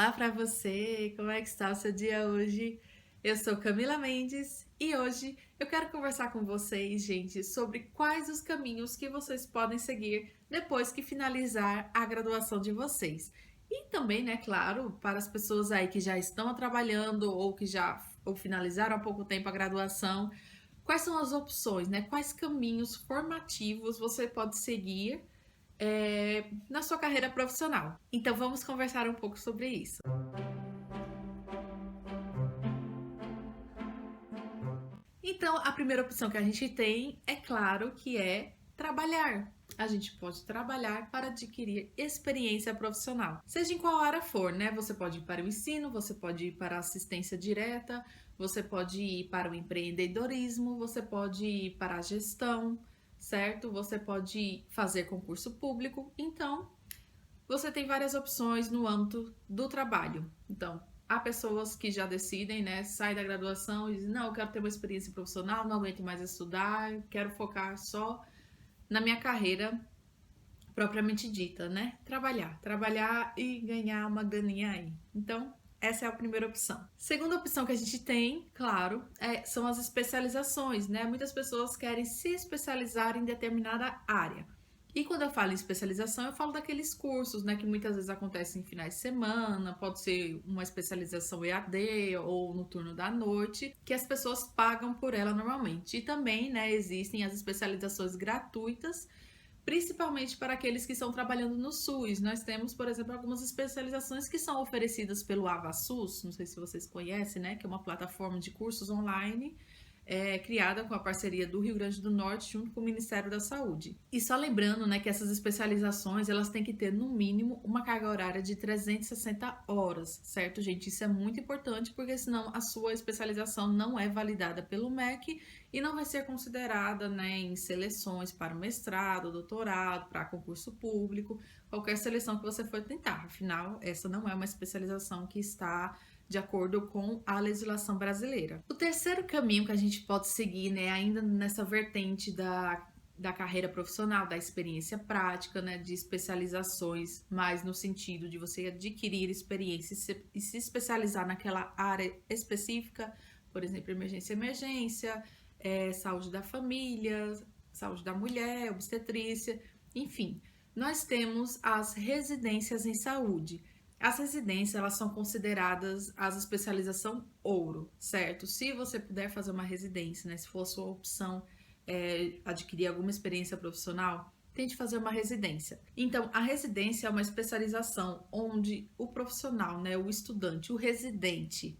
Olá para você, como é que está o seu dia hoje? Eu sou Camila Mendes e hoje eu quero conversar com vocês, gente, sobre quais os caminhos que vocês podem seguir depois que finalizar a graduação de vocês. E também, né, claro, para as pessoas aí que já estão trabalhando ou que já ou finalizaram há pouco tempo a graduação, quais são as opções, né? Quais caminhos formativos você pode seguir na sua carreira profissional. Então vamos conversar um pouco sobre isso. Então a primeira opção que a gente tem, é claro, que é trabalhar. A gente pode trabalhar para adquirir experiência profissional, seja em qual área for, né? Você pode ir para o ensino, você pode ir para a assistência direta, você pode ir para o empreendedorismo, você pode ir para a gestão, certo? Você pode fazer concurso público. Então, você tem várias opções no âmbito do trabalho. Então, há pessoas que já decidem, né, saem da graduação e dizem, não, eu quero ter uma experiência profissional, não aguento mais estudar, quero focar só na minha carreira propriamente dita, né? Trabalhar e ganhar uma graninha aí. Então, essa é a primeira opção. Segunda opção que a gente tem, claro, são as especializações, né? Muitas pessoas querem se especializar em determinada área. E quando eu falo em especialização, eu falo daqueles cursos, né, que muitas vezes acontecem em finais de semana, pode ser uma especialização EAD ou no turno da noite, que as pessoas pagam por ela normalmente. E também, né, existem as especializações gratuitas, principalmente para aqueles que estão trabalhando no SUS. Nós temos, por exemplo, algumas especializações que são oferecidas pelo AvaSUS, não sei se vocês conhecem, né, que é uma plataforma de cursos online criada com a parceria do Rio Grande do Norte junto com o Ministério da Saúde. E só lembrando, né, que essas especializações elas têm que ter no mínimo uma carga horária de 360 horas, certo, gente? Isso é muito importante porque senão a sua especialização não é validada pelo MEC e não vai ser considerada, né, em seleções para o mestrado, doutorado, para concurso público, qualquer seleção que você for tentar. Afinal, essa não é uma especialização que está de acordo com a legislação brasileira. O terceiro caminho que a gente pode seguir, né, ainda nessa vertente da carreira profissional, da experiência prática, né, de especializações, mais no sentido de você adquirir experiência e se especializar naquela área específica, por exemplo, emergência, saúde da família, saúde da mulher, obstetrícia, enfim. Nós temos as residências em saúde. As residências, elas são consideradas as especialização ouro, certo? Se você puder fazer uma residência, né? Se for a sua opção adquirir alguma experiência profissional, tente fazer uma residência. Então, a residência é uma especialização onde o profissional, né? O estudante, o residente,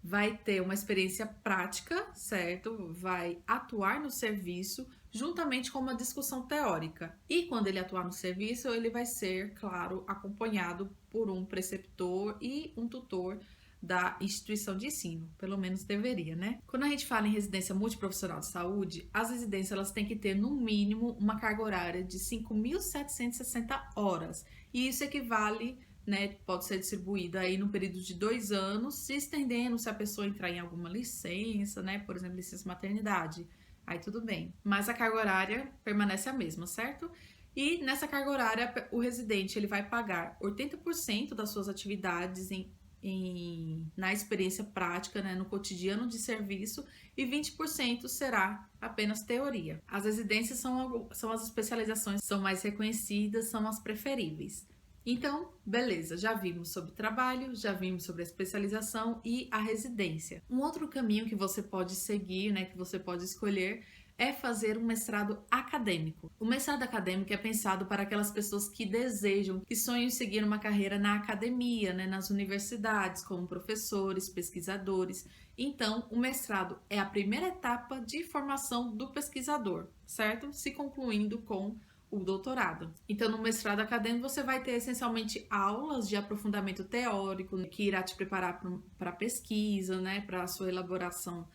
vai ter uma experiência prática, certo? Vai atuar no serviço juntamente com uma discussão teórica. E quando ele atuar no serviço, ele vai ser, claro, acompanhado por um preceptor e um tutor da instituição de ensino, pelo menos deveria, né? Quando a gente fala em residência multiprofissional de saúde, as residências elas têm que ter no mínimo uma carga horária de 5.760 horas. E isso equivale, né, pode ser distribuído aí no período de 2 anos, se estendendo se a pessoa entrar em alguma licença, né, por exemplo, licença maternidade, aí tudo bem. Mas a carga horária permanece a mesma, certo? E nessa carga horária, o residente ele vai pagar 80% das suas atividades na experiência prática, né, no cotidiano de serviço, e 20% será apenas teoria. As residências são as especializações que são mais reconhecidas, são as preferíveis. Então, beleza, já vimos sobre trabalho, já vimos sobre a especialização e a residência. Um outro caminho que você pode seguir, né, que você pode escolher, é fazer um mestrado acadêmico. O mestrado acadêmico é pensado para aquelas pessoas que desejam, que sonham em seguir uma carreira na academia, né, nas universidades, como professores, pesquisadores. Então, o mestrado é a primeira etapa de formação do pesquisador, certo? Se concluindo com o doutorado. Então, no mestrado acadêmico, você vai ter essencialmente aulas de aprofundamento teórico, que irá te preparar para a pesquisa, né, para a sua elaboração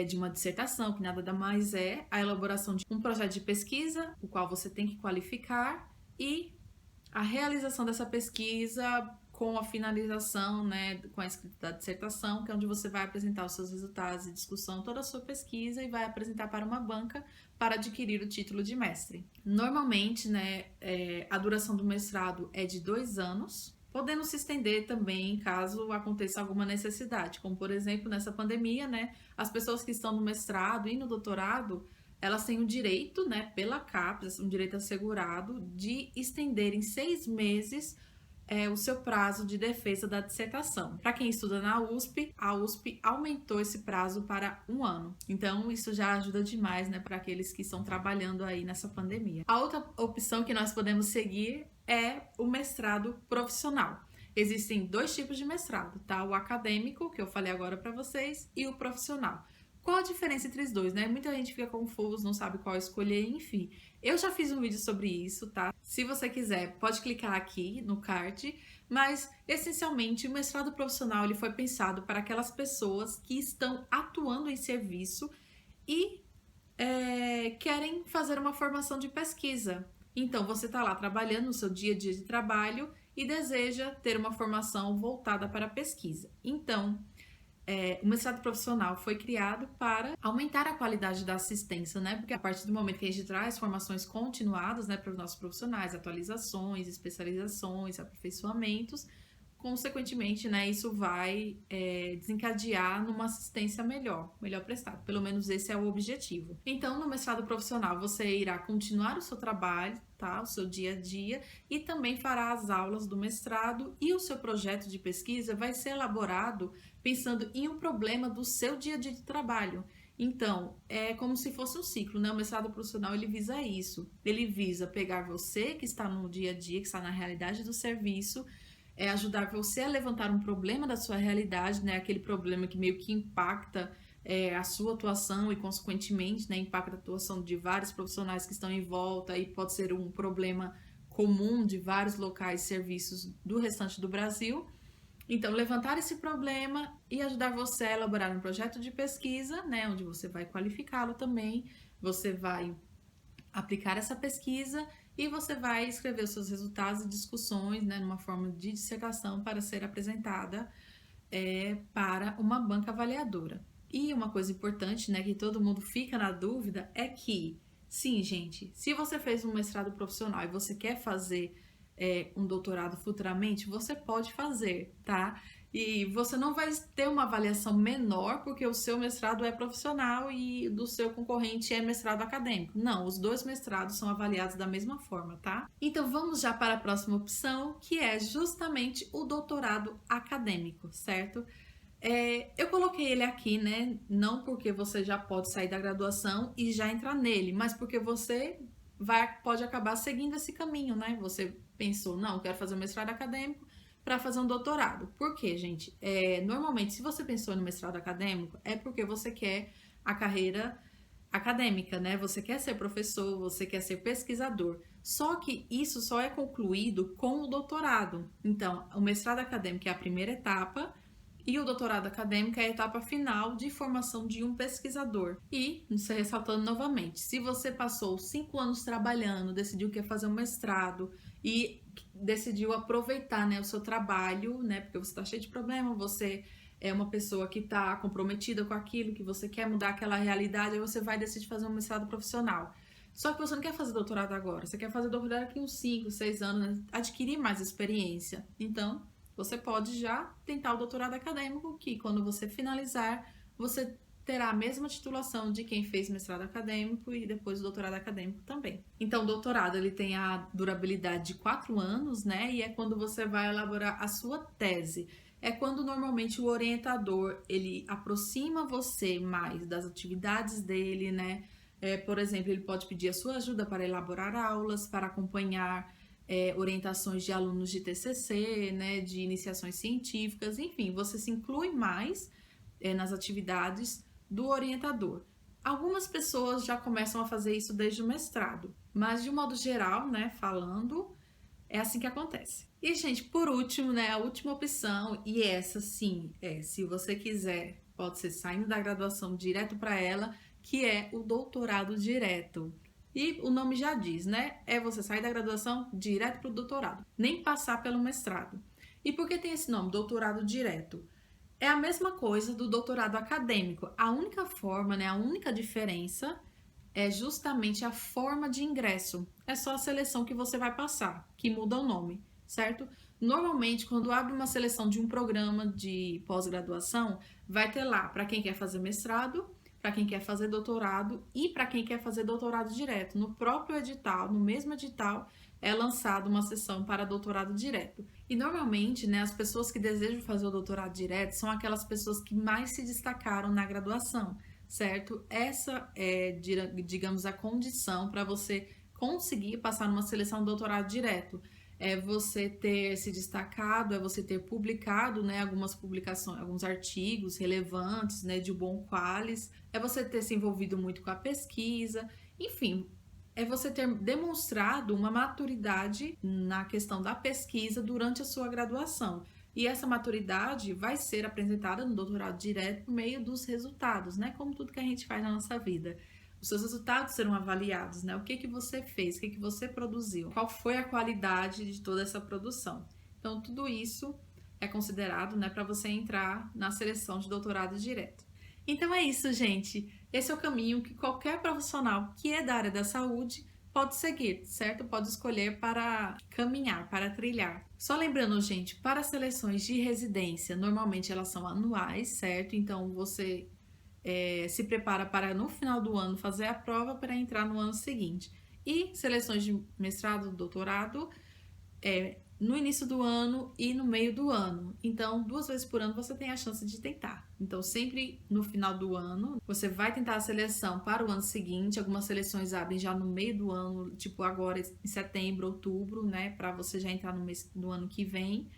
de uma dissertação, que nada mais é a elaboração de um projeto de pesquisa, o qual você tem que qualificar, e a realização dessa pesquisa com a finalização, né, com a escrita da dissertação, que é onde você vai apresentar os seus resultados e discussão, toda a sua pesquisa, e vai apresentar para uma banca para adquirir o título de mestre. Normalmente, né, a duração do mestrado é de 2 anos, podendo se estender também caso aconteça alguma necessidade, como por exemplo nessa pandemia, né? As pessoas que estão no mestrado e no doutorado, elas têm o direito, né, pela CAPES, um direito assegurado, de estender em 6 meses o seu prazo de defesa da dissertação. Para quem estuda na USP, a USP aumentou esse prazo para 1 ano. Então, isso já ajuda demais, né, para aqueles que estão trabalhando aí nessa pandemia. A outra opção que nós podemos seguir é o mestrado profissional. Existem 2 tipos de mestrado, tá? O acadêmico, que eu falei agora para vocês, e o profissional. Qual a diferença entre os dois, né? Muita gente fica confuso, não sabe qual escolher, enfim. Eu já fiz um vídeo sobre isso, tá? Se você quiser, pode clicar aqui no card, mas essencialmente o mestrado profissional ele foi pensado para aquelas pessoas que estão atuando em serviço e querem fazer uma formação de pesquisa. Então, você está lá trabalhando no seu dia a dia de trabalho e deseja ter uma formação voltada para a pesquisa. Então, o mestrado profissional foi criado para aumentar a qualidade da assistência, né? Porque a partir do momento que a gente traz formações continuadas, né, para os nossos profissionais, atualizações, especializações, aperfeiçoamentos, consequentemente, né, isso vai desencadear numa assistência melhor prestada. Pelo menos esse é o objetivo. Então, no mestrado profissional, você irá continuar o seu trabalho, tá? O seu dia a dia, e também fará as aulas do mestrado, e o seu projeto de pesquisa vai ser elaborado pensando em um problema do seu dia a dia de trabalho. Então, é como se fosse um ciclo, né? O mestrado profissional, ele visa isso. Ele visa pegar você que está no dia a dia, que está na realidade do serviço, ajudar você a levantar um problema da sua realidade, né? Aquele problema que meio que impacta a sua atuação e, consequentemente, né, impacta a atuação de vários profissionais que estão em volta, e pode ser um problema comum de vários locais e serviços do restante do Brasil. Então, levantar esse problema e ajudar você a elaborar um projeto de pesquisa, né, onde você vai qualificá-lo também, você vai aplicar essa pesquisa e você vai escrever os seus resultados e discussões, né, numa forma de dissertação para ser apresentada para uma banca avaliadora. E uma coisa importante, né, que todo mundo fica na dúvida é que, sim, gente, se você fez um mestrado profissional e você quer fazer um doutorado futuramente, você pode fazer, tá? E você não vai ter uma avaliação menor porque o seu mestrado é profissional e do seu concorrente é mestrado acadêmico. Não, os 2 mestrados são avaliados da mesma forma, tá? Então vamos já para a próxima opção, que é justamente o doutorado acadêmico, certo? Eu coloquei ele aqui, né? Não porque você já pode sair da graduação e já entrar nele, mas porque você pode acabar seguindo esse caminho, né? Você pensou, não, quero fazer um mestrado acadêmico para fazer um doutorado. Por quê, gente? Normalmente, se você pensou no mestrado acadêmico, é porque você quer a carreira acadêmica, né? Você quer ser professor, você quer ser pesquisador. Só que isso só é concluído com o doutorado. Então, o mestrado acadêmico é a primeira etapa, e o doutorado acadêmico é a etapa final de formação de um pesquisador. E, ressaltando novamente, se você passou 5 anos trabalhando, decidiu que ia fazer um mestrado e decidiu aproveitar, né, o seu trabalho, né, porque você está cheio de problema, você é uma pessoa que está comprometida com aquilo, que você quer mudar aquela realidade, aí você vai decidir fazer um mestrado profissional. Só que você não quer fazer doutorado agora, você quer fazer doutorado daqui uns 5, 6 anos, né, adquirir mais experiência. Então, você pode já tentar o doutorado acadêmico, que quando você finalizar, você terá a mesma titulação de quem fez mestrado acadêmico e depois o doutorado acadêmico também. Então, o doutorado ele tem a durabilidade de 4 anos, né? E é quando você vai elaborar a sua tese. É quando normalmente o orientador ele aproxima você mais das atividades dele, né? Por exemplo, ele pode pedir a sua ajuda para elaborar aulas, para acompanhar orientações de alunos de TCC, né, de iniciações científicas, enfim, você se inclui mais nas atividades do orientador. Algumas pessoas já começam a fazer isso desde o mestrado, mas de um modo geral, né, falando, é assim que acontece. E, gente, por último, né, a última opção, e essa sim, se você quiser, pode ser saindo da graduação direto para ela, que é o doutorado direto. E o nome já diz, né? É você sair da graduação direto para o doutorado, nem passar pelo mestrado. E por que tem esse nome, doutorado direto? É a mesma coisa do doutorado acadêmico. A única forma, né, a única diferença é justamente a forma de ingresso. É só a seleção que você vai passar, que muda o nome, certo? Normalmente, quando abre uma seleção de um programa de pós-graduação, vai ter lá para quem quer fazer mestrado, para quem quer fazer doutorado e para quem quer fazer doutorado direto. No próprio edital, no mesmo edital, é lançada uma seção para doutorado direto. E normalmente, né, as pessoas que desejam fazer o doutorado direto são aquelas pessoas que mais se destacaram na graduação, certo? Essa é, digamos, a condição para você conseguir passar numa seleção de doutorado direto. É você ter se destacado, é você ter publicado, né, algumas publicações, alguns artigos relevantes, né, de bom qualis, é você ter se envolvido muito com a pesquisa, enfim, é você ter demonstrado uma maturidade na questão da pesquisa durante a sua graduação. E essa maturidade vai ser apresentada no doutorado direto por meio dos resultados, né? Como tudo que a gente faz na nossa vida. Os seus resultados serão avaliados, né? O que que você fez, o que que você produziu, qual foi a qualidade de toda essa produção. Então, tudo isso é considerado, né, para você entrar na seleção de doutorado direto. Então é isso, gente. Esse é o caminho que qualquer profissional que é da área da saúde pode seguir, certo? Pode escolher para caminhar, para trilhar. Só lembrando, gente, para seleções de residência, normalmente elas são anuais, certo? Então você se prepara para no final do ano fazer a prova para entrar no ano seguinte. E seleções de mestrado, doutorado, no início do ano e no meio do ano. Então, 2 vezes por ano você tem a chance de tentar. Então, sempre no final do ano, você vai tentar a seleção para o ano seguinte. Algumas seleções abrem já no meio do ano, tipo agora em setembro, outubro, né, para você já entrar no mês do ano que vem.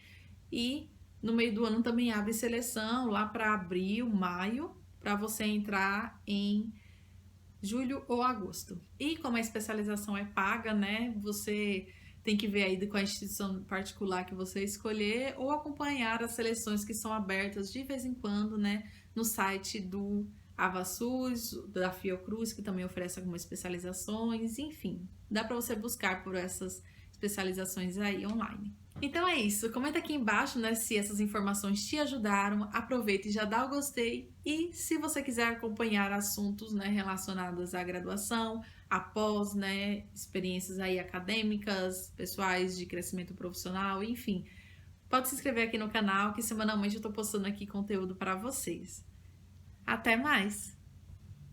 E no meio do ano também abre seleção lá para abril, maio, para você entrar em julho ou agosto. E como a especialização é paga, né, você tem que ver aí com a instituição particular que você escolher ou acompanhar as seleções que são abertas de vez em quando, né, no site do AvaSUS, da Fiocruz, que também oferece algumas especializações, enfim, dá para você buscar por essas especializações aí online. Então é isso, comenta aqui embaixo, né, se essas informações te ajudaram, aproveita e já dá o gostei, e se você quiser acompanhar assuntos, né, relacionados à graduação, após, né, experiências aí acadêmicas, pessoais de crescimento profissional, enfim, pode se inscrever aqui no canal que semanalmente eu tô postando aqui conteúdo para vocês. Até mais!